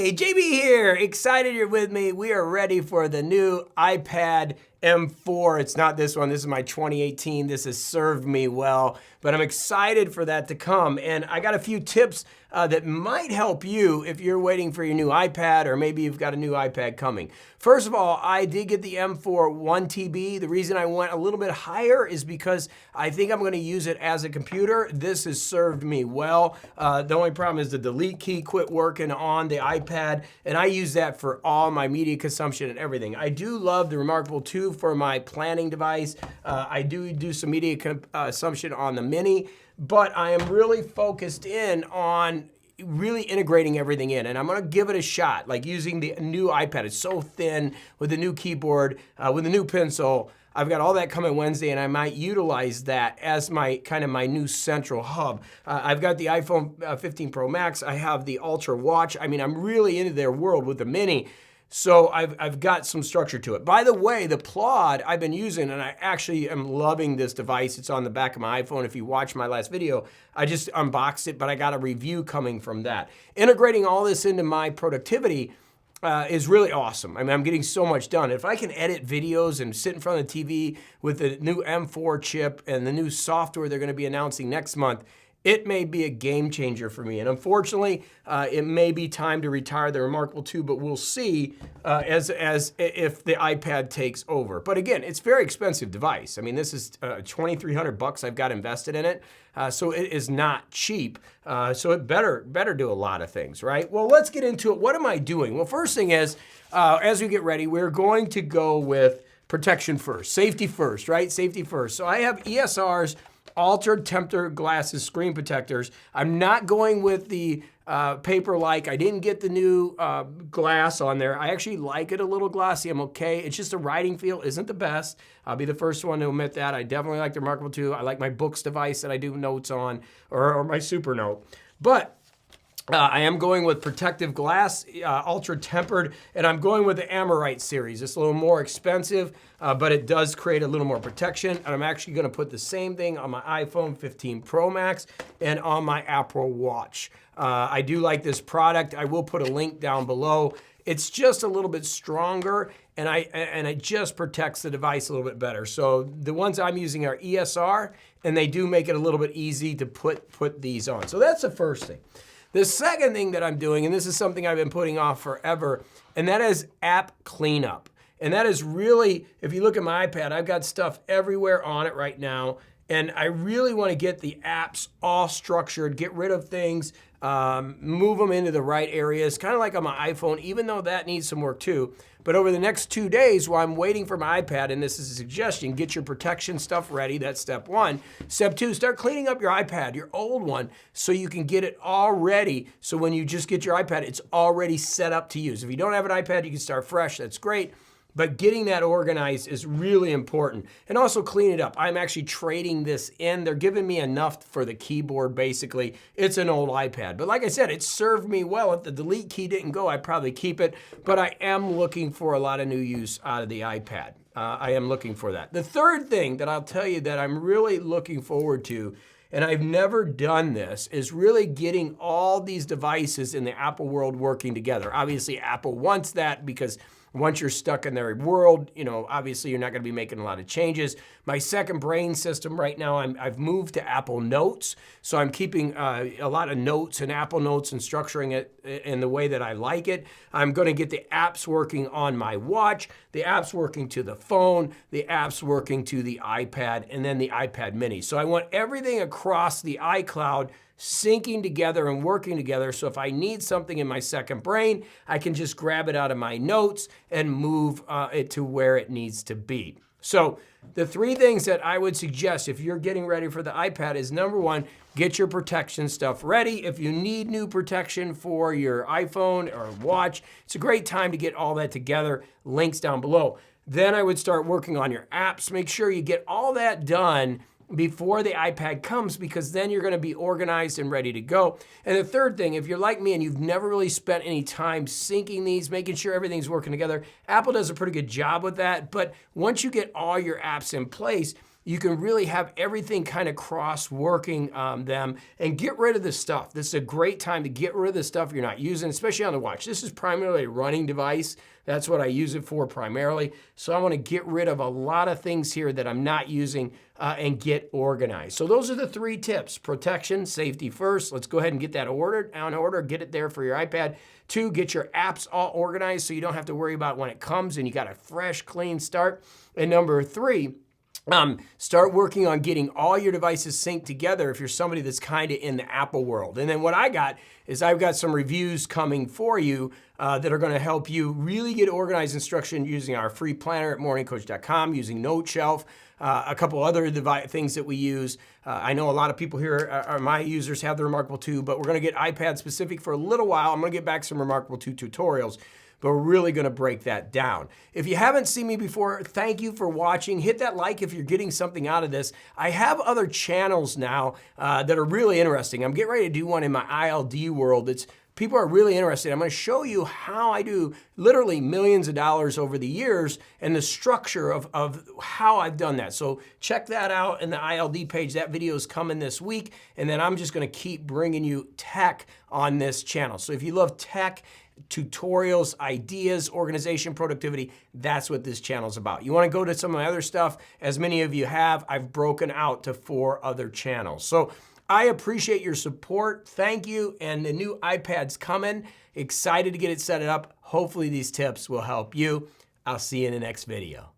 Hey, JB here. Excited you're with me. We are ready for the new iPad M4. It's not this one. This is my 2018. This has served me well, but I'm excited for that to come. And I got a few tips that might help you if you're waiting for your new iPad, or maybe you've got a new iPad coming. First of all, I did get the M4 1 TB. The reason I went a little bit higher is because I think I'm going to use it as a computer. This has served me well. The only problem is the delete key quit working on the iPad, and I use that for all my media consumption and everything. I do love the Remarkable 2 for my planning device. I do some media consumption on the Mini, but I am really focused in on really integrating everything in, and I'm gonna give it a shot, like using the new iPad. It's so thin with the new keyboard, with the new pencil. I've got all that coming Wednesday, and I might utilize that as my my new central hub. I've got the iPhone 15 Pro Max. I have the Ultra watch. I mean, I'm really into their world with the Mini. So I've got some structure to it. By the way, the Plod I've been using, and I actually am loving this device. It's on the back of my iPhone. If you watch my last video, I just unboxed it, but I got a review coming from that. Integrating all this into my productivity is really awesome. I mean, I'm getting so much done. If I can edit videos and sit in front of the TV with the new M4 chip and the new software they're going to be announcing next month, it may be a game changer for me. And unfortunately, it may be time to retire the Remarkable 2, but we'll see as if the iPad takes over. But again, it's a very expensive device. I mean, this is $2,300 I've got invested in it. So it is not cheap. So it better do a lot of things, right? Well, let's get into it. What am I doing? Well, first thing is, as we get ready, we're going to go with protection first, safety first, right? Safety first. So I have ESR's altered tempered glasses screen protectors. I'm not going with the paper-like. I didn't get the new glass on there. I actually like it a little glossy. I'm okay. It's just the writing feel isn't the best. I'll be the first one to admit that. I definitely like the Remarkable 2. I like my books device that I do notes on, or my Supernote. But I am going with protective glass, ultra tempered, and I'm going with the Amorite series. It's a little more expensive, but it does create a little more protection. And I'm actually gonna put the same thing on my iPhone 15 Pro Max and on my Apple Watch. I do like this product. I will put a link down below. It's just a little bit stronger, and it just protects the device a little bit better. So the ones I'm using are ESR, and they do make it a little bit easy to put these on. So that's the first thing. The second thing that I'm doing, and this is something I've been putting off forever, and that is app cleanup. And that is really, if you look at my iPad, I've got stuff everywhere on it right now, and I really want to get the apps all structured, get rid of things, move them into the right areas, kind of like on my iPhone, even though that needs some work too. But over the next 2 days, while I'm waiting for my iPad, and this is a suggestion, get your protection stuff ready. That's step one. Step two, start cleaning up your iPad, your old one, so you can get it all ready. So when you just get your iPad, it's already set up to use. If you don't have an iPad, you can start fresh. That's great. But getting that organized is really important. And also clean it up. I'm actually trading this in. They're giving me enough for the keyboard, basically. It's an old iPad. But like I said, it served me well. If the delete key didn't go, I'd probably keep it. But I am looking for a lot of new use out of the iPad. I am looking for that. The third thing that I'll tell you that I'm really looking forward to, and I've never done this, is really getting all these devices in the Apple world working together. Obviously, Apple wants that because once you're stuck in their world, you know, obviously you're not going to be making a lot of changes. My second brain system right now, I've moved to Apple Notes. So I'm keeping a lot of notes in Apple Notes and structuring it in the way that I like it. I'm going to get the apps working on my watch, the apps working to the phone, the apps working to the iPad, and then the iPad mini. So I want everything across the iCloud syncing together and working together. So if I need something in my second brain, I can just grab it out of my notes and move it to where it needs to be. So the three things that I would suggest if you're getting ready for the iPad is, number one, get your protection stuff ready. If you need new protection for your iPhone or watch, it's a great time to get all that together. Links down below. Then I would start working on your apps. Make sure you get all that done before the iPad comes, because then you're going to be organized and ready to go. And the third thing, if you're like me and you've never really spent any time syncing these, making sure everything's working together, Apple does a pretty good job with that. But once you get all your apps in place, you can really have everything kind of cross-working them and get rid of the stuff. This is a great time to get rid of the stuff you're not using, especially on the watch. This is primarily a running device. That's what I use it for primarily. So I want to get rid of a lot of things here that I'm not using and get organized. So those are the 3 tips. Protection, safety first. Let's go ahead and get that ordered, on order, get it there for your iPad. 2, get your apps all organized so you don't have to worry about when it comes and you got a fresh, clean start. And number 3, start working on getting all your devices synced together if you're somebody that's kind of in the Apple world. And then what I got is I've got some reviews coming for you that are going to help you really get organized instruction using our free planner at morningcoach.com, using Note Shelf, a couple other things that we use. I know a lot of people here, my users, have the Remarkable 2, but we're going to get iPad specific for a little while. I'm going to get back some Remarkable 2 tutorials, but we're really going to break that down. If you haven't seen me before, thank you for watching. Hit that like if you're getting something out of this. I have other channels now that are really interesting. I'm getting ready to do one in my ILD world. People are really interested. I'm going to show you how I do literally millions of dollars over the years and the structure of how I've done that. So check that out in the ILD page. That video is coming this week. And then I'm just going to keep bringing you tech on this channel. So if you love tech, tutorials, ideas, organization, productivity, that's what this channel is about. You want to go to some of my other stuff, as many of you have, I've broken out to 4 other channels. So I appreciate your support. Thank you. And the new iPad's coming. Excited to get it set up. Hopefully these tips will help you. I'll see you in the next video.